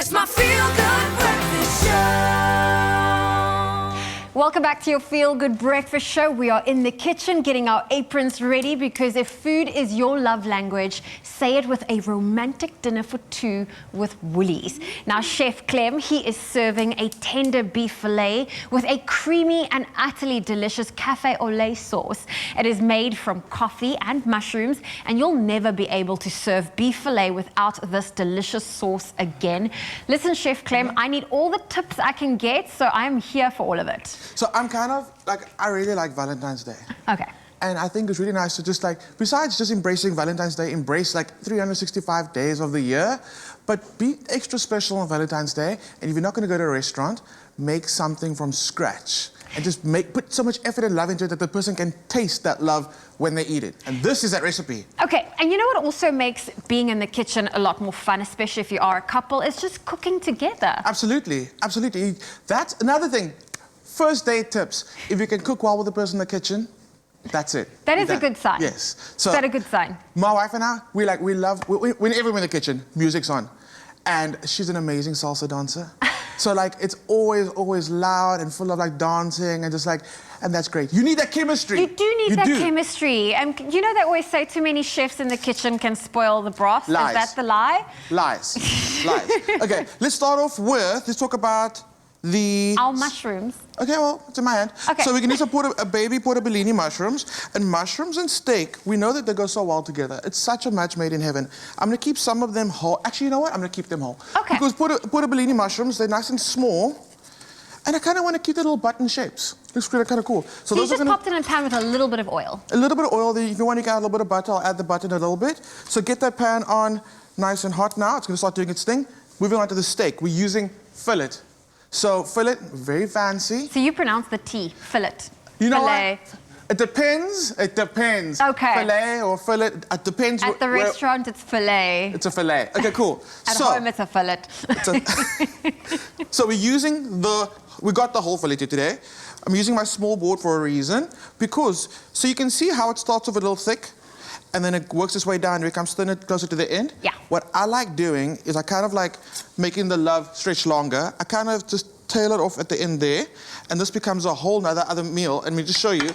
It's my feel-good breakfast show. Welcome back to your Feel Good Breakfast Show. We are in the kitchen getting our aprons ready because if food is your love language, say it with a romantic dinner for two with Woolies. Now, Chef Clem, he is serving a tender beef fillet with a creamy and utterly delicious Café au Lait sauce. It is made from coffee and mushrooms, and you'll never be able to serve beef fillet without this delicious sauce again. Listen, Chef Clem, I need all the tips I can get, so I'm here for all of it. So I'm kind of like, I really like Valentine's Day. Okay. And I think it's really nice to just like, besides just embracing Valentine's Day, embrace like 365 days of the year, but be extra special on Valentine's Day. And if you're not going to go to a restaurant, make something from scratch. And just put so much effort and love into it that the person can taste that love when they eat it. And this is that recipe. Okay, and you know what also makes being in the kitchen a lot more fun, especially if you are a couple, is just cooking together. Absolutely, absolutely. That's another thing. First date tips. If you can cook well with the person in the kitchen, that's it. That is a good sign. Yes. So, is that a good sign? My wife and I, we love, whenever we're in the kitchen, music's on. And she's an amazing salsa dancer. So like, it's always loud and full of like dancing and just like, and that's great. You need that chemistry. You do need that chemistry. And you know they always say too many chefs in the kitchen can spoil the broth. Lies. Is that the lie? Lies. Lies. Okay, let's start off with, let's talk about our mushrooms. Okay, well, it's in my hand. Okay. So we're gonna need some baby portobellini mushrooms. And mushrooms and steak, we know that they go so well together. It's such a match made in heaven. I'm gonna keep some of them whole. Actually, you know what? I'm gonna keep them whole. Okay. Because portobellini mushrooms, they're nice and small. And I kind of want to keep the little button shapes. Looks really kind of cool. So you just popped it in a pan with a little bit of oil. A little bit of oil. If you want, you can add a little bit of butter. I'll add the butter in a little bit. So get that pan on nice and hot now. It's gonna start doing its thing. Moving on to the steak. We're using fillet. So fillet, very fancy. So you pronounce the T, fillet. You know fillet. What? It depends. It depends. Okay. Fillet or fillet, it depends. At the restaurant, it's fillet. It's a fillet. Okay, cool. At home, it's a fillet. So we got the whole fillet today. I'm using my small board for a reason, because, so you can see how it starts off a little thick, and then it works its way down, and it comes thinner closer to the end. Yeah. What I like doing is I kind of like making the love stretch longer. I kind of just tail it off at the end there, and this becomes a whole other meal. And me just show you,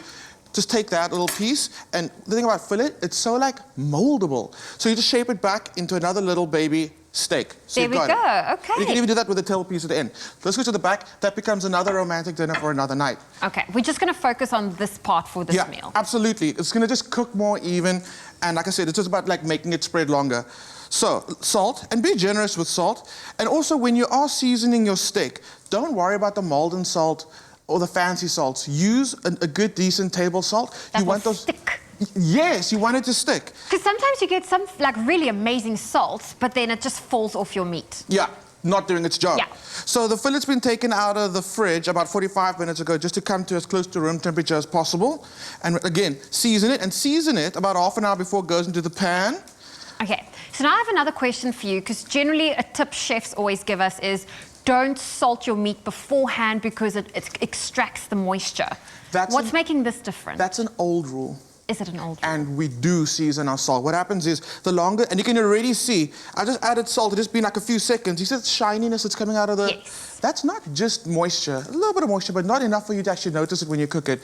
just take that little piece, and the thing about fillet, it's so like moldable. So you just shape it back into another little baby steak. So there we go, okay. You can even do that with the tail piece at the end. Let's go to the back. That becomes another romantic dinner for another night. Okay, we're just going to focus on this part for this meal. Absolutely. It's going to just cook more even. And like I said, it's just about like making it spread longer. So salt, and be generous with salt. And also when you are seasoning your steak, don't worry about the Malden salt or the fancy salts. Use a good, decent table salt. That will stick. Yes, you want it to stick. Because sometimes you get some like really amazing salts, but then it just falls off your meat. Yeah, not doing its job. Yeah. So the fillet's been taken out of the fridge about 45 minutes ago just to come to as close to room temperature as possible. And again, season it about half an hour before it goes into the pan. Okay, so now I have another question for you, because generally a tip chefs always give us is don't salt your meat beforehand because it extracts the moisture. What's making this different? That's an old rule. Is it an old rule? And we do season our salt. What happens is the longer, and you can already see, I just added salt, it's just been like a few seconds. You see the shininess that's coming out of the... Yes. That's not just moisture, a little bit of moisture, but not enough for you to actually notice it when you cook it.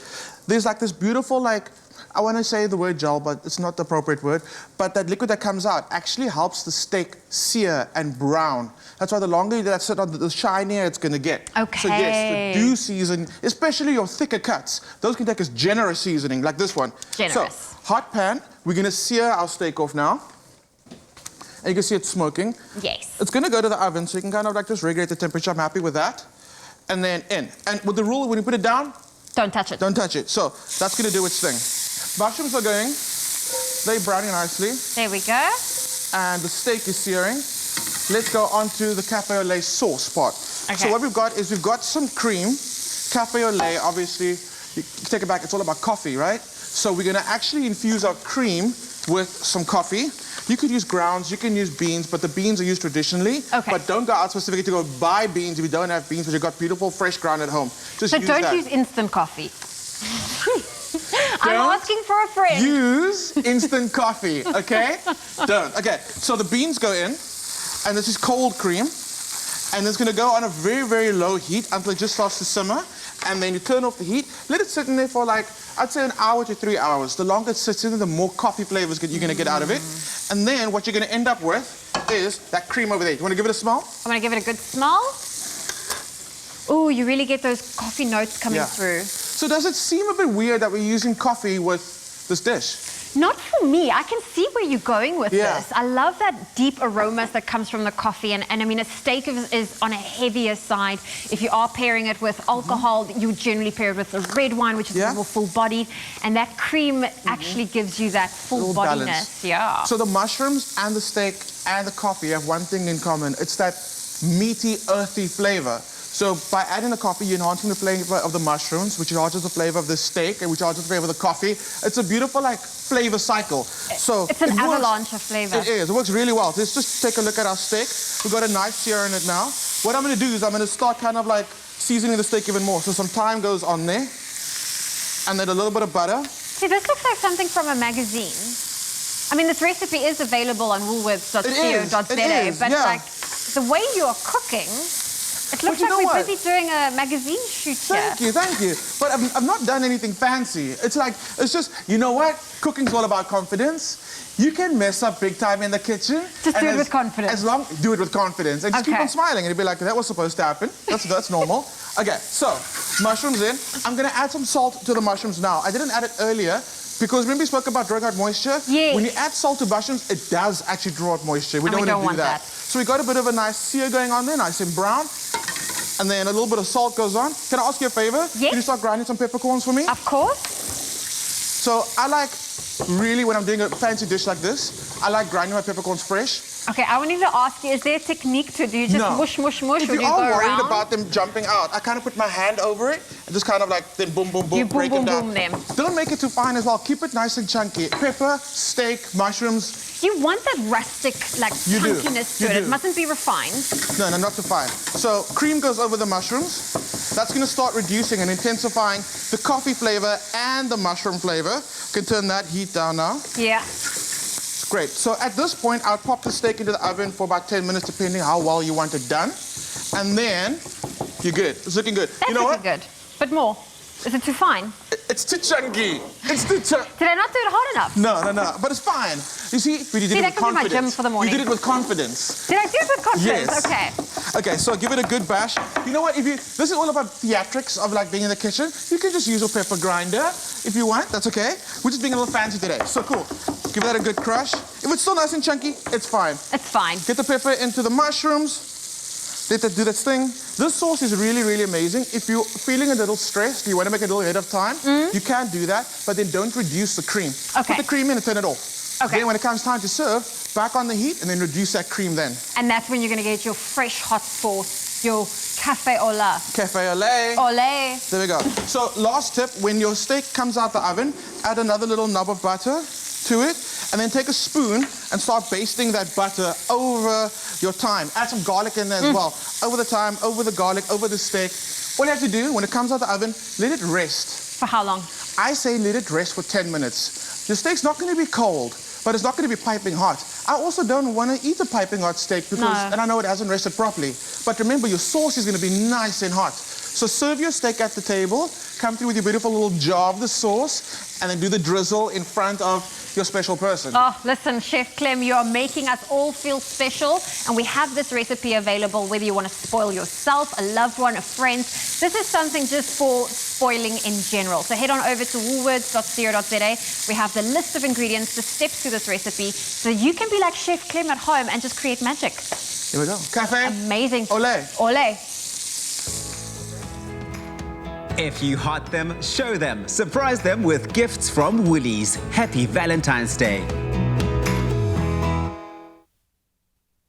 There's like this beautiful, like, I want to say the word gel, but it's not the appropriate word, but that liquid that comes out actually helps the steak sear and brown. That's why the longer you let it sit on, the shinier it's going to get. Okay. So yes, do season, especially your thicker cuts. Those can take as generous seasoning, like this one. Generous. So, hot pan, we're going to sear our steak off now. And you can see it smoking. Yes. It's going to go to the oven, so you can kind of like just regulate the temperature. I'm happy with that. And then in. And with the rule, when you put it down, don't touch it. Don't touch it. So that's going to do its thing. Mushrooms are going. They're browning nicely. There we go. And the steak is searing. Let's go on to the Café au Lait sauce part. Okay. So what we've got is we've got some cream. Café au Lait, obviously, you take it back, it's all about coffee, right? So we're going to actually infuse our cream with some coffee. You could use grounds, you can use beans, but the beans are used traditionally. Okay. But don't go out specifically to go buy beans if you don't have beans, but you've got beautiful fresh ground at home. Just so use don't that. Use instant coffee. I'm asking for a friend. Use instant coffee, okay? Don't. Okay, so the beans go in, and this is cold cream. And it's going to go on a very, very low heat until it just starts to simmer. And then you turn off the heat. Let it sit in there for like, I'd say an hour to 3 hours. The longer it sits in there, the more coffee flavors you're going to get out of it. And then what you're going to end up with is that cream over there. You want to give it a smell? I'm going to give it a good smell. Oh, you really get those coffee notes coming through. So does it seem a bit weird that we're using coffee with this dish? Not for me. I can see where you're going with this. I love that deep aromas that comes from the coffee. And I mean, a steak is on a heavier side. If you are pairing it with alcohol, you generally pair it with a red wine, which is more full-bodied. And that cream actually gives you that full-bodiness. Yeah. So the mushrooms and the steak and the coffee have one thing in common. It's that meaty, earthy flavor. So by adding the coffee, you're enhancing the flavor of the mushrooms, which enhances the flavor of the steak, and which enhances the flavor of the coffee. It's a beautiful, like, flavor cycle. So it's an avalanche of flavor. It is. It works really well. Let's just take a look at our steak. We've got a nice sear in it now. What I'm going to do is I'm going to start kind of like seasoning the steak even more. So some thyme goes on there, and then a little bit of butter. See, this looks like something from a magazine. I mean, this recipe is available on woolworths.co.za, but like the way you are cooking. It looks like we're busy doing a magazine shoot here. Thank you. But I've not done anything fancy. It's like, it's just, you know what? Cooking's all about confidence. You can mess up big time in the kitchen. Just do it with confidence. Do it with confidence. And just keep on smiling. And you'll be like, that was supposed to happen. That's normal. Okay, so mushrooms in. I'm going to add some salt to the mushrooms now. I didn't add it earlier because remember we spoke about drawing out moisture? Yes. When you add salt to mushrooms, it does actually draw out moisture. We don't want to do that. So we got a bit of a nice sear going on there, nice and brown. And then a little bit of salt goes on. Can I ask you a favor? Yes. Can you start grinding some peppercorns for me? Of course. So I like, really, when I'm doing a fancy dish like this, I like grinding my peppercorns fresh. Okay, I wanted to ask you, is there a technique to do? You just mush, mush, mush, if or do you you go are worried around? about them jumping out, I kind of put my hand over it and just kind of like, then boom, boom, boom, you break boom, it boom, down. them. Don't make it too fine as well. Keep it nice and chunky. Pepper, steak, mushrooms. You want that rustic, like, chunkiness to it. It mustn't be refined. No, not too fine. So cream goes over the mushrooms. That's going to start reducing and intensifying the coffee flavor and the mushroom flavor. You can turn that heat down now. Yeah. Great. So at this point, I'll pop the steak into the oven for about 10 minutes, depending how well you want it done. And then you're good. It's looking good. That's you know looking good. But more. Is it too fine? It's too chunky. It's too chunky. Did I not do it hard enough? No. But it's fine. You see, we did it with that could be my gym for the morning. You did it with confidence. Did I do it with confidence? Yes. Okay. Okay, so give it a good bash. You know what? This is all about theatrics of like being in the kitchen. You can just use a pepper grinder if you want. That's okay. We're just being a little fancy today. So cool. Give that a good crush. If it's still nice and chunky, it's fine. It's fine. Get the pepper into the mushrooms. Let that do that thing. This sauce is really, really amazing. If you're feeling a little stressed, you want to make it a little ahead of time, you can do that, but then don't reduce the cream. Okay. Put the cream in and turn it off. Okay. Then when it comes time to serve, back on the heat and then reduce that cream then. And that's when you're going to get your fresh hot sauce, your café au lait. Café au lait. Au lait. There we go. So last tip, when your steak comes out the oven, add another little knob of butter to it, and then take a spoon and start basting that butter over your thyme. Add some garlic in there as well. Over the thyme, over the garlic, over the steak. All you have to do, when it comes out the oven, let it rest. For how long? I say let it rest for 10 minutes. Your steak's not going to be cold, but it's not going to be piping hot. I also don't want to eat a piping hot steak because, and I know it hasn't rested properly. But remember, your sauce is going to be nice and hot. So serve your steak at the table, come through with your beautiful little jar of the sauce, and then do the drizzle in front of your special person. Oh, listen, Chef Clem, you are making us all feel special, and we have this recipe available whether you want to spoil yourself, a loved one, a friend. This is something just for spoiling in general. So head on over to woolworths.co.za. We have the list of ingredients, the steps to this recipe, so you can be like Chef Clem at home and just create magic. Here we go. Café. Amazing. Olé. Olé. If you heart them, show them. Surprise them with gifts from Woolies. Happy Valentine's Day.